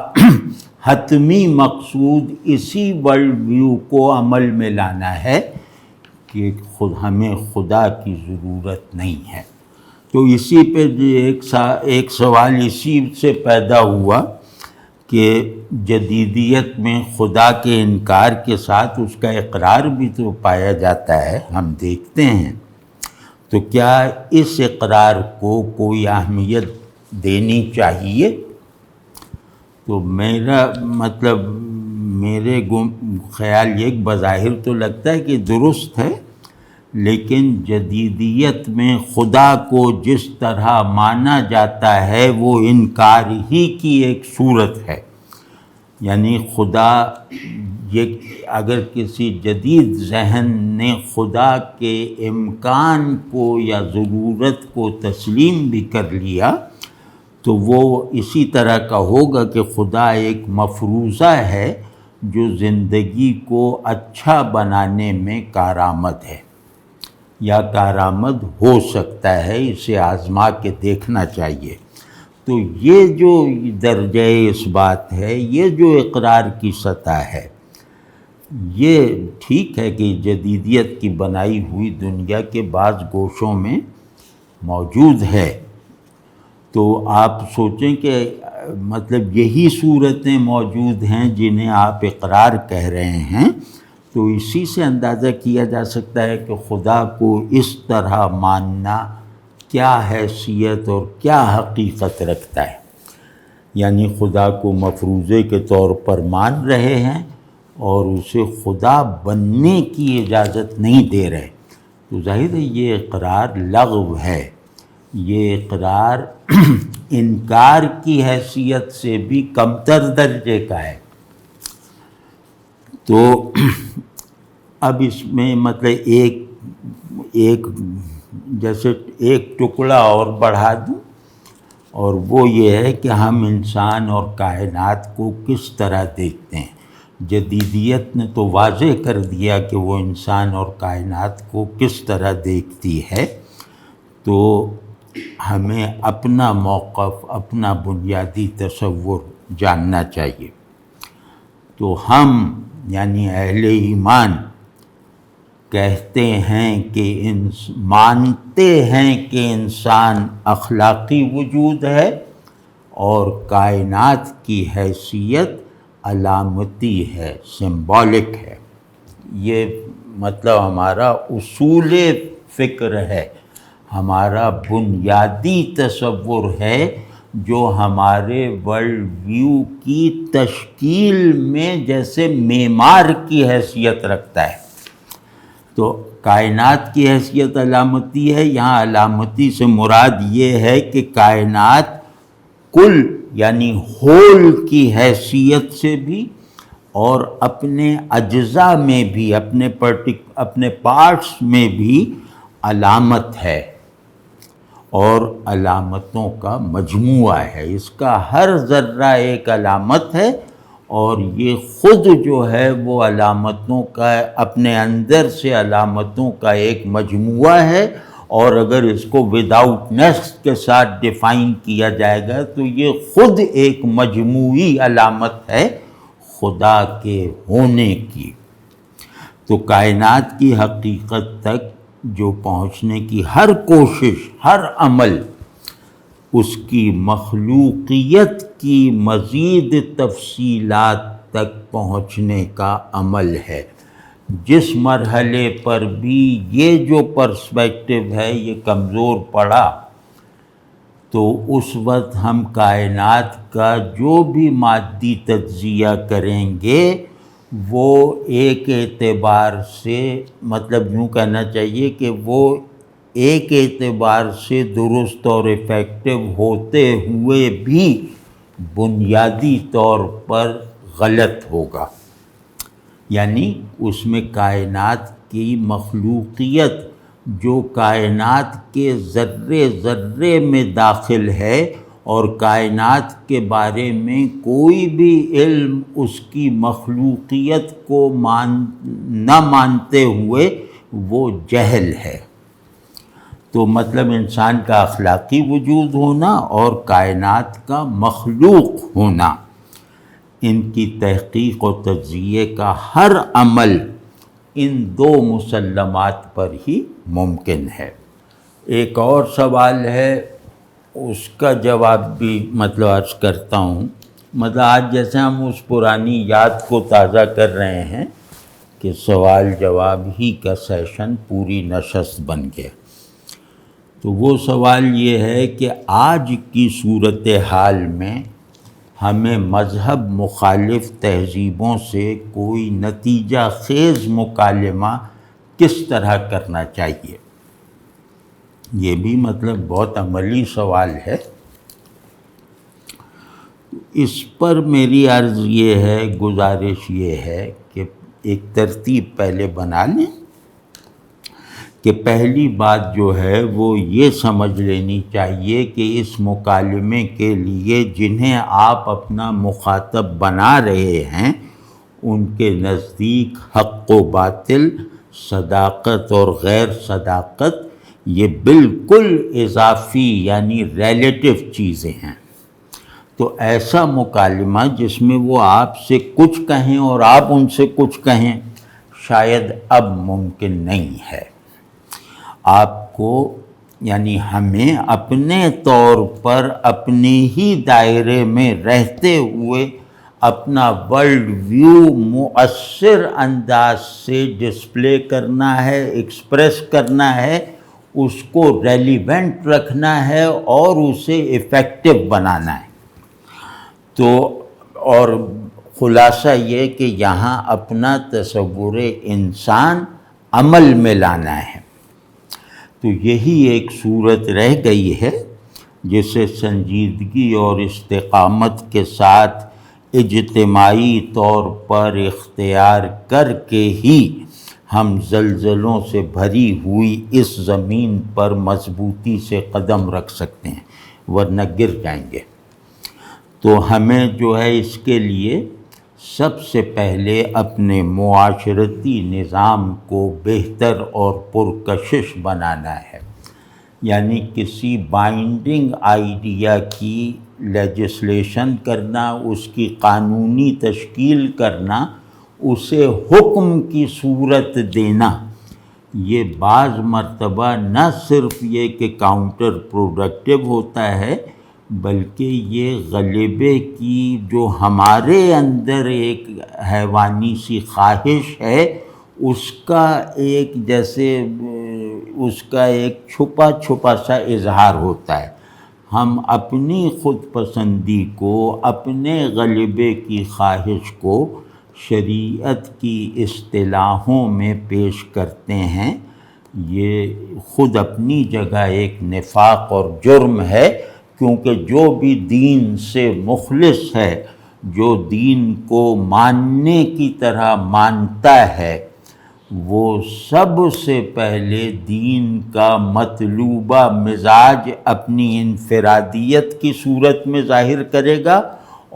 حتمی مقصود اسی ورلڈ ویو کو عمل میں لانا ہے کہ ہمیں خدا کی ضرورت نہیں ہے۔ تو اسی پہ ایک سوال اسی سے پیدا ہوا کہ جدیدیت میں خدا کے انکار کے ساتھ اس کا اقرار بھی تو پایا جاتا ہے، ہم دیکھتے ہیں، تو کیا اس اقرار کو کوئی اہمیت دینی چاہیے؟ تو میرا مطلب میرے خیال یہ بظاہر تو لگتا ہے کہ درست ہے، لیکن جدیدیت میں خدا کو جس طرح مانا جاتا ہے وہ انکار ہی کی ایک صورت ہے، یعنی خدا، یہ اگر کسی جدید ذہن نے خدا کے امکان کو یا ضرورت کو تسلیم بھی کر لیا تو وہ اسی طرح کا ہوگا کہ خدا ایک مفروضہ ہے جو زندگی کو اچھا بنانے میں کارآمد ہے یا کارآمد ہو سکتا ہے، اسے آزما کے دیکھنا چاہیے۔ تو یہ جو درجہ اس بات ہے، یہ جو اقرار کی سطح ہے، یہ ٹھیک ہے کہ جدیدیت کی بنائی ہوئی دنیا کے بعض گوشوں میں موجود ہے۔ تو آپ سوچیں کہ مطلب یہی صورتیں موجود ہیں جنہیں آپ اقرار کہہ رہے ہیں، تو اسی سے اندازہ کیا جا سکتا ہے کہ خدا کو اس طرح ماننا کیا حیثیت اور کیا حقیقت رکھتا ہے، یعنی خدا کو مفروضے کے طور پر مان رہے ہیں اور اسے خدا بننے کی اجازت نہیں دے رہے، تو ظاہر ہے یہ اقرار لغو ہے، یہ اقرار انکار کی حیثیت سے بھی کمتر درجے کا ہے۔ تو اب اس میں مطلب ایک جیسے ایک ٹکڑا اور بڑھا دوں، اور وہ یہ ہے کہ ہم انسان اور کائنات کو کس طرح دیکھتے ہیں۔ جدیدیت نے تو واضح کر دیا کہ وہ انسان اور کائنات کو کس طرح دیکھتی ہے، تو ہمیں اپنا موقف، اپنا بنیادی تصور جاننا چاہیے۔ تو ہم یعنی اہل ایمان کہتے ہیں کہ مانتے ہیں کہ انسان اخلاقی وجود ہے اور کائنات کی حیثیت علامتی ہے، سمبولک ہے۔ یہ مطلب ہمارا اصول فکر ہے، ہمارا بنیادی تصور ہے جو ہمارے ورلڈ ویو کی تشکیل میں جیسے معمار کی حیثیت رکھتا ہے۔ تو کائنات کی حیثیت علامتی ہے، یہاں علامتی سے مراد یہ ہے کہ کائنات کل یعنی ہول کی حیثیت سے بھی اور اپنے اجزاء میں بھی، اپنے پارٹس میں بھی علامت ہے، اور علامتوں کا مجموعہ ہے، اس کا ہر ذرہ ایک علامت ہے، اور یہ خود جو ہے وہ علامتوں کا اپنے اندر سے علامتوں کا ایک مجموعہ ہے، اور اگر اس کو وداؤٹ نیکسٹ کے ساتھ ڈیفائن کیا جائے گا تو یہ خود ایک مجموعی علامت ہے خدا کے ہونے کی۔ تو کائنات کی حقیقت تک جو پہنچنے کی ہر کوشش، ہر عمل، اس کی مخلوقیت کی مزید تفصیلات تک پہنچنے کا عمل ہے۔ جس مرحلے پر بھی یہ جو پرسپیکٹو ہے یہ کمزور پڑا تو اس وقت ہم کائنات کا جو بھی مادی تجزیہ کریں گے وہ ایک اعتبار سے، مطلب یوں کہنا چاہیے کہ وہ ایک اعتبار سے درست اور افیکٹو ہوتے ہوئے بھی بنیادی طور پر غلط ہوگا، یعنی اس میں کائنات کی مخلوقیت جو کائنات کے ذرے ذرے میں داخل ہے، اور کائنات کے بارے میں کوئی بھی علم اس کی مخلوقیت کو نہ مانتے ہوئے وہ جہل ہے۔ تو مطلب انسان کا اخلاقی وجود ہونا اور کائنات کا مخلوق ہونا، ان کی تحقیق و تجزیے کا ہر عمل ان دو مسلمات پر ہی ممکن ہے۔ ایک اور سوال ہے، اس کا جواب بھی عرض کرتا ہوں۔ آج جیسے ہم اس پرانی یاد کو تازہ کر رہے ہیں کہ سوال جواب ہی کا سیشن پوری نشست بن گیا، تو وہ سوال یہ ہے کہ آج کی صورتحال میں ہمیں مذہب مخالف تہذیبوں سے کوئی نتیجہ خیز مکالمہ کس طرح کرنا چاہیے؟ یہ بھی بہت عملی سوال ہے۔ اس پر میری عرض یہ ہے، گزارش یہ ہے کہ ایک ترتیب پہلے بنا لیں کہ پہلی بات جو ہے وہ یہ سمجھ لینی چاہیے کہ اس مکالمے کے لیے جنہیں آپ اپنا مخاطب بنا رہے ہیں ان کے نزدیک حق و باطل، صداقت اور غیر صداقت یہ بالکل اضافی یعنی ریلیٹو چیزیں ہیں۔ تو ایسا مکالمہ جس میں وہ آپ سے کچھ کہیں اور آپ ان سے کچھ کہیں شاید اب ممکن نہیں ہے۔ آپ کو یعنی ہمیں اپنے طور پر اپنے ہی دائرے میں رہتے ہوئے اپنا ورلڈ ویو مؤثر انداز سے ڈسپلے کرنا ہے، ایکسپریس کرنا ہے، اس کو ریلیونٹ رکھنا ہے اور اسے ایفیکٹو بنانا ہے۔ تو اور خلاصہ یہ کہ یہاں اپنا تصور انسان عمل میں لانا ہے۔ تو یہی ایک صورت رہ گئی ہے جسے سنجیدگی اور استقامت کے ساتھ اجتماعی طور پر اختیار کر کے ہی ہم زلزلوں سے بھری ہوئی اس زمین پر مضبوطی سے قدم رکھ سکتے ہیں، ورنہ گر جائیں گے۔ تو ہمیں جو ہے اس کے لیے سب سے پہلے اپنے معاشرتی نظام کو بہتر اور پرکشش بنانا ہے، یعنی کسی بائنڈنگ آئیڈیا کی لیجسلیشن کرنا، اس کی قانونی تشکیل کرنا، اسے حکم کی صورت دینا، یہ بعض مرتبہ نہ صرف یہ کہ کاؤنٹر پروڈکٹیو ہوتا ہے بلکہ یہ غلبے کی جو ہمارے اندر ایک حیوانی سی خواہش ہے اس کا ایک چھپا سا اظہار ہوتا ہے۔ ہم اپنی خود پسندی کو، اپنے غلبے کی خواہش کو شریعت کی اصطلاحوں میں پیش کرتے ہیں، یہ خود اپنی جگہ ایک نفاق اور جرم ہے، کیونکہ جو بھی دین سے مخلص ہے، جو دین کو ماننے کی طرح مانتا ہے، وہ سب سے پہلے دین کا مطلوبہ مزاج اپنی انفرادیت کی صورت میں ظاہر کرے گا،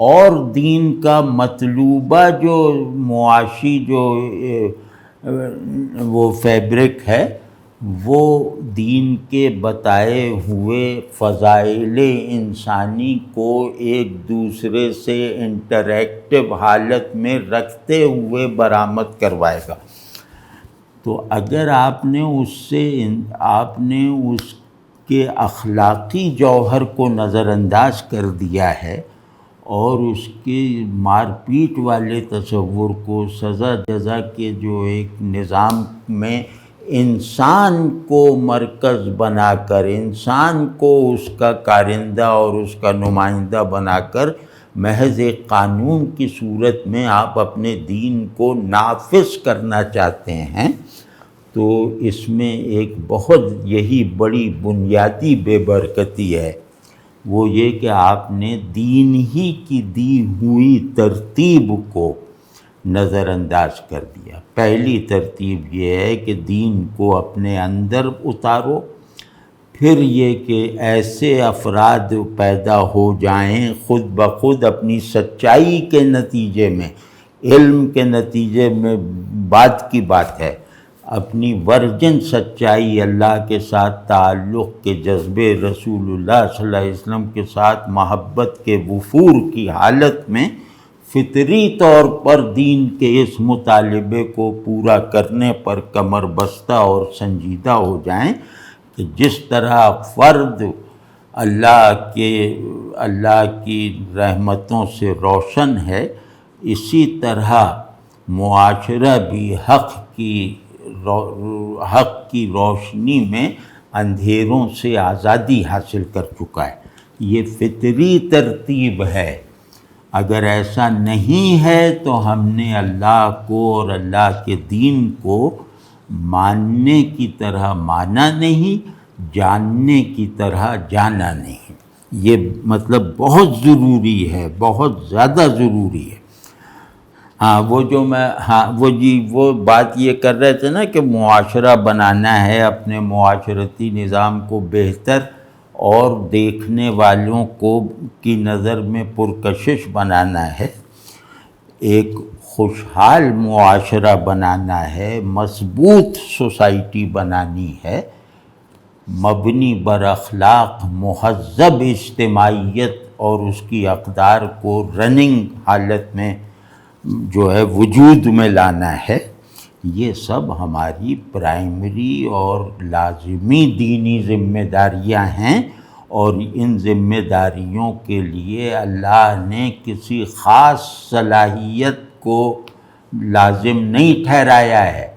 اور دین کا مطلوبہ جو معاشی جو وہ فیبرک ہے، وہ دین کے بتائے ہوئے فضائل انسانی کو ایک دوسرے سے انٹریکٹیو حالت میں رکھتے ہوئے برآمد کروائے گا۔ تو اگر آپ نے اس کے اخلاقی جوہر کو نظر انداز کر دیا ہے اور اس کے مار پیٹ والے تصور کو سزا جزا کے جو ایک نظام میں انسان کو مرکز بنا کر، انسان کو اس کا کارندہ اور اس کا نمائندہ بنا کر محض ایک قانون کی صورت میں آپ اپنے دین کو نافذ کرنا چاہتے ہیں، تو اس میں ایک بہت یہی بڑی بنیادی بے برکتی ہے، وہ یہ کہ آپ نے دین ہی کی دی ہوئی ترتیب کو نظر انداز کر دیا۔ پہلی ترتیب یہ ہے کہ دین کو اپنے اندر اتارو، پھر یہ کہ ایسے افراد پیدا ہو جائیں خود بخود اپنی سچائی کے نتیجے میں، علم کے نتیجے میں بعد کی بات ہے، اپنی ورجن سچائی، اللہ کے ساتھ تعلق کے جذبے، رسول اللہ صلی اللہ علیہ وسلم کے ساتھ محبت کے وفور کی حالت میں فطری طور پر دین کے اس مطالبے کو پورا کرنے پر کمر بستہ اور سنجیدہ ہو جائیں کہ جس طرح فرد اللہ کی رحمتوں سے روشن ہے، اسی طرح معاشرہ بھی حق کی روشنی میں اندھیروں سے آزادی حاصل کر چکا ہے۔ یہ فطری ترتیب ہے۔ اگر ایسا نہیں ہے تو ہم نے اللہ کو اور اللہ کے دین کو ماننے کی طرح مانا نہیں، جاننے کی طرح جانا نہیں۔ یہ مطلب بہت ضروری ہے، بہت زیادہ ضروری ہے۔ وہ بات یہ کر رہے تھے نا کہ معاشرہ بنانا ہے، اپنے معاشرتی نظام کو بہتر اور دیکھنے والوں کی نظر میں پرکشش بنانا ہے، ایک خوشحال معاشرہ بنانا ہے، مضبوط سوسائٹی بنانی ہے، مبنی بر اخلاق مہذب اجتماعیت اور اس کی اقدار کو رننگ حالت میں جو ہے وجود میں لانا ہے۔ یہ سب ہماری پرائمری اور لازمی دینی ذمہ داریاں ہیں، اور ان ذمہ داریوں کے لیے اللہ نے کسی خاص صلاحیت کو لازم نہیں ٹھہرایا ہے،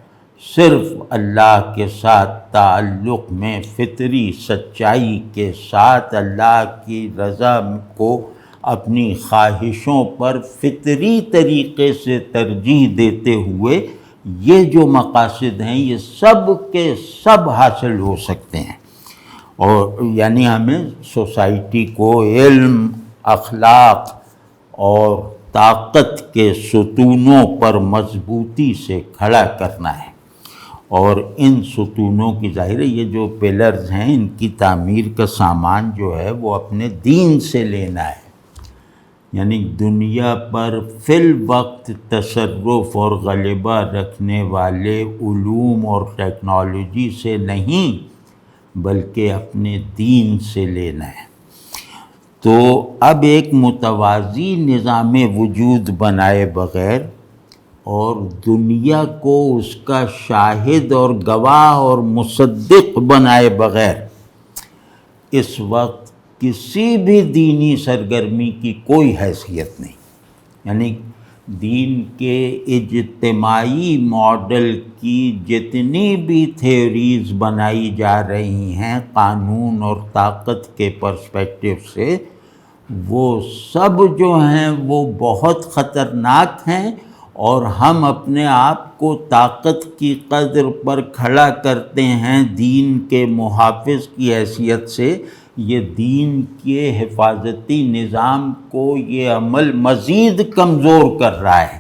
صرف اللہ کے ساتھ تعلق میں فطری سچائی کے ساتھ اللہ کی رضا کو اپنی خواہشوں پر فطری طریقے سے ترجیح دیتے ہوئے یہ جو مقاصد ہیں یہ سب کے سب حاصل ہو سکتے ہیں۔ اور یعنی ہمیں سوسائٹی کو علم، اخلاق اور طاقت کے ستونوں پر مضبوطی سے کھڑا کرنا ہے، اور ان ستونوں کی ظاہر ہے یہ جو پلرز ہیں ان کی تعمیر کا سامان جو ہے وہ اپنے دین سے لینا ہے، یعنی دنیا پر فی الوقت تصرف اور غلبہ رکھنے والے علوم اور ٹیکنالوجی سے نہیں بلکہ اپنے دین سے لینا ہے۔ تو اب ایک متوازی نظام وجود بنائے بغیر اور دنیا کو اس کا شاہد اور گواہ اور مصدق بنائے بغیر اس وقت کسی بھی دینی سرگرمی کی کوئی حیثیت نہیں۔ یعنی دین کے اجتماعی ماڈل کی جتنی بھی تھیوریز بنائی جا رہی ہیں قانون اور طاقت کے پرسپیکٹیو سے، وہ سب جو ہیں وہ بہت خطرناک ہیں، اور ہم اپنے آپ کو طاقت کی قدر پر کھڑا کرتے ہیں دین کے محافظ کی حیثیت سے، یہ دین کے حفاظتی نظام کو یہ عمل مزید کمزور کر رہا ہے۔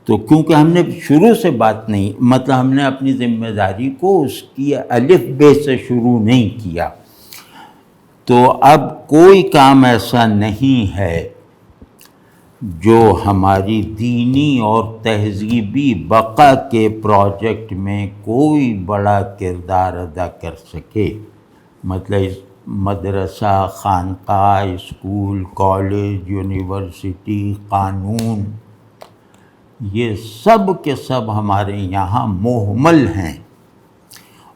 تو کیونکہ ہم نے شروع سے بات نہیں، مطلب ہم نے اپنی ذمہ داری کو اس کی الف بے سے شروع نہیں کیا، تو اب کوئی کام ایسا نہیں ہے جو ہماری دینی اور تہذیبی بقا کے پروجیکٹ میں کوئی بڑا کردار ادا کر سکے۔ مطلب مدرسہ، خانقاہ، اسکول، کالج، یونیورسٹی، قانون، یہ سب کے سب ہمارے یہاں مہمل ہیں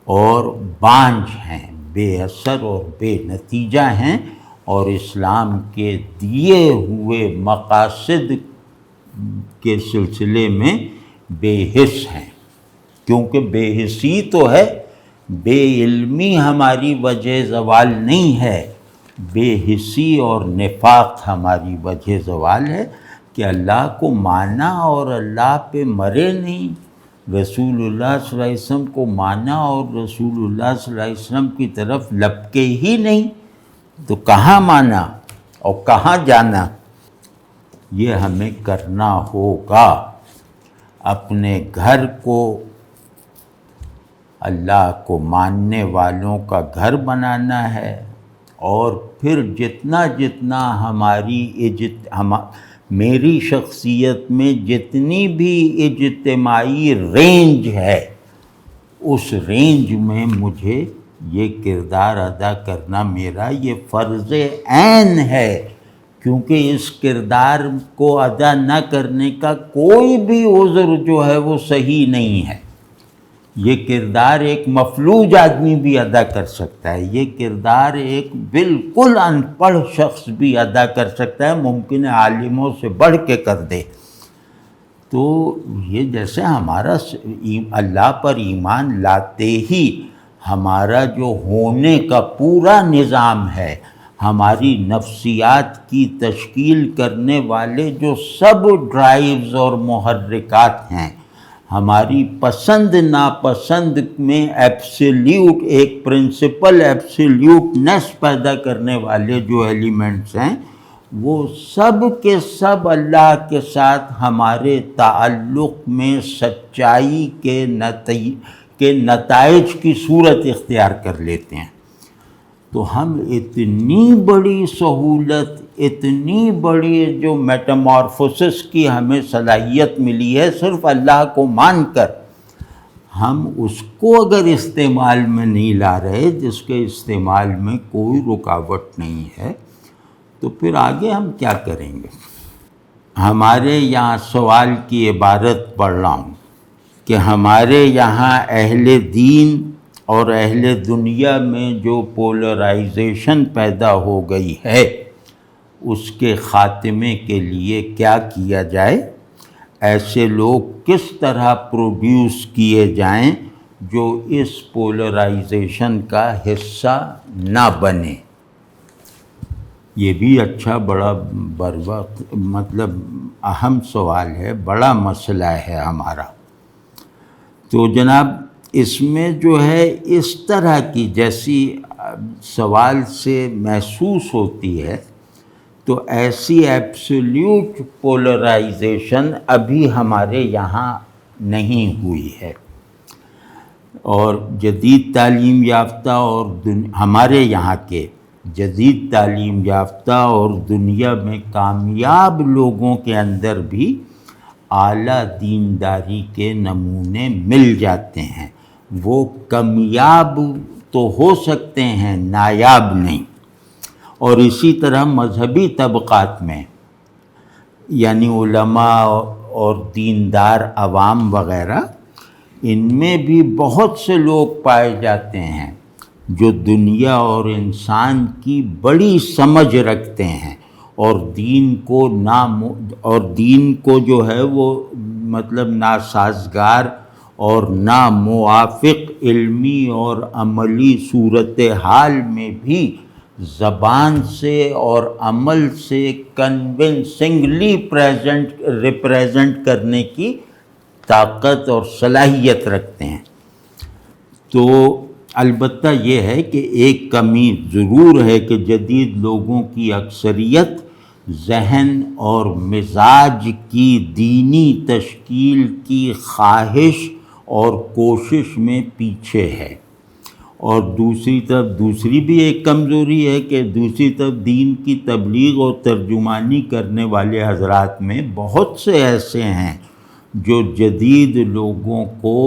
اور بانجھ ہیں، بے اثر اور بے نتیجہ ہیں، اور اسلام کے دیے ہوئے مقاصد کے سلسلے میں بے حس ہیں۔ کیونکہ بے حسی تو ہے، بے علمی ہماری وجہ زوال نہیں ہے، بے حسی اور نفاق ہماری وجہ زوال ہے کہ اللہ کو مانا اور اللہ پہ مرے نہیں، رسول اللہ صلی اللہ علیہ وسلم کو مانا اور رسول اللہ صلی اللہ علیہ وسلم کی طرف لپکے ہی نہیں، تو کہاں مانا اور کہاں جانا؟ یہ ہمیں کرنا ہوگا، اپنے گھر کو اللہ کو ماننے والوں کا گھر بنانا ہے، اور پھر جتنا جتنا میری شخصیت میں جتنی بھی اجتماعی رینج ہے، اس رینج میں مجھے یہ کردار ادا کرنا میرا یہ فرض عین ہے، کیونکہ اس کردار کو ادا نہ کرنے کا کوئی بھی عذر جو ہے وہ صحیح نہیں ہے۔ یہ کردار ایک مفلوج آدمی بھی ادا کر سکتا ہے، یہ کردار ایک بالکل ان پڑھ شخص بھی ادا کر سکتا ہے، ممکن ہے عالموں سے بڑھ کے کر دے۔ تو یہ جیسے ہمارا اللہ پر ایمان لاتے ہی ہمارا جو ہونے کا پورا نظام ہے، ہماری نفسیات کی تشکیل کرنے والے جو سب ڈرائیوز اور محرکات ہیں، ہماری پسند ناپسند میں ایبسلیوٹ ایک پرنسپل ایبسلیوٹنس پیدا کرنے والے جو ایلیمنٹس ہیں، وہ سب کے سب اللہ کے ساتھ ہمارے تعلق میں سچائی کے نتائج کی صورت اختیار کر لیتے ہیں۔ تو ہم اتنی بڑی سہولت، اتنی بڑی جو میٹامورفوسس کی ہمیں صلاحیت ملی ہے صرف اللہ کو مان کر، ہم اس کو اگر استعمال میں نہیں لا رہے، جس کے استعمال میں کوئی رکاوٹ نہیں ہے، تو پھر آگے ہم کیا کریں گے؟ ہمارے یہاں سوال کی عبارت پڑھ رہا ہوں کہ ہمارے یہاں اہل دین اور اہل دنیا میں جو پولرائزیشن پیدا ہو گئی ہے، اس کے خاتمے کے لیے کیا کیا جائے؟ ایسے لوگ کس طرح پروڈیوس کیے جائیں جو اس پولرائزیشن کا حصہ نہ بنے؟ یہ بھی اچھا بڑا بروقت مطلب اہم سوال ہے، بڑا مسئلہ ہے ہمارا۔ تو جناب اس میں جو ہے اس طرح کی جیسی سوال سے محسوس ہوتی ہے، تو ایسی ایبسلیوٹ پولرائزیشن ابھی ہمارے یہاں نہیں ہوئی ہے، اور جدید تعلیم یافتہ اور ہمارے یہاں کے جدید تعلیم یافتہ اور دنیا میں کامیاب لوگوں کے اندر بھی اعلیٰ دینداری کے نمونے مل جاتے ہیں، وہ کمیاب تو ہو سکتے ہیں، نایاب نہیں۔ اور اسی طرح مذہبی طبقات میں، یعنی علماء اور دیندار عوام وغیرہ، ان میں بھی بہت سے لوگ پائے جاتے ہیں جو دنیا اور انسان کی بڑی سمجھ رکھتے ہیں، اور دین کو جو ہے وہ مطلب ناسازگار اور ناموافق علمی اور عملی صورتحال میں بھی زبان سے اور عمل سے کنونسنگلی ریپریزنٹ کرنے کی طاقت اور صلاحیت رکھتے ہیں۔ تو البتہ یہ ہے کہ ایک کمی ضرور ہے کہ جدید لوگوں کی اکثریت ذہن اور مزاج کی دینی تشکیل کی خواہش اور کوشش میں پیچھے ہے، اور دوسری طرف دوسری بھی ایک کمزوری ہے کہ دوسری طرف دین کی تبلیغ اور ترجمانی کرنے والے حضرات میں بہت سے ایسے ہیں جو جدید لوگوں کو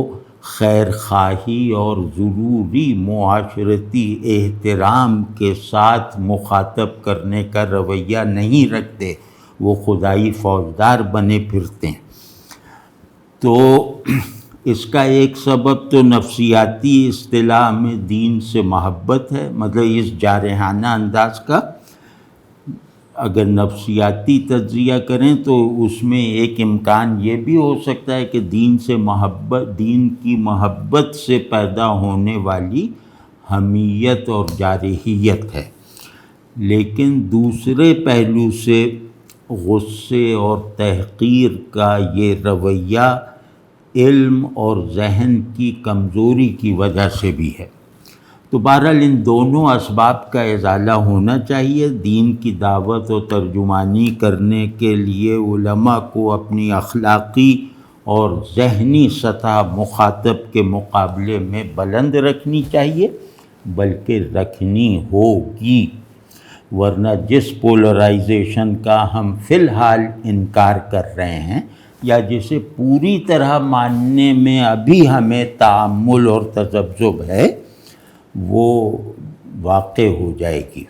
خیر خواہی اور ضروری معاشرتی احترام کے ساتھ مخاطب کرنے کا رویہ نہیں رکھتے، وہ خدائی فوجدار بنے پھرتے ہیں۔ تو اس کا ایک سبب تو نفسیاتی اصطلاح میں دین سے محبت ہے، مطلب اس جارحانہ انداز کا اگر نفسیاتی تجزیہ کریں تو اس میں ایک امکان یہ بھی ہو سکتا ہے کہ دین سے محبت، دین کی محبت سے پیدا ہونے والی حمیت اور جارحیت ہے، لیکن دوسرے پہلو سے غصے اور تحقیر کا یہ رویہ علم اور ذہن کی کمزوری کی وجہ سے بھی ہے۔ تو بہرحال ان دونوں اسباب کا ازالہ ہونا چاہیے۔ دین کی دعوت و ترجمانی کرنے کے لیے علماء کو اپنی اخلاقی اور ذہنی سطح مخاطب کے مقابلے میں بلند رکھنی چاہیے، بلکہ رکھنی ہوگی، ورنہ جس پولرائزیشن کا ہم فی الحال انکار کر رہے ہیں یا جسے پوری طرح ماننے میں ابھی ہمیں تعامل اور تذبذب ہے، وہ واقع ہو جائے گی۔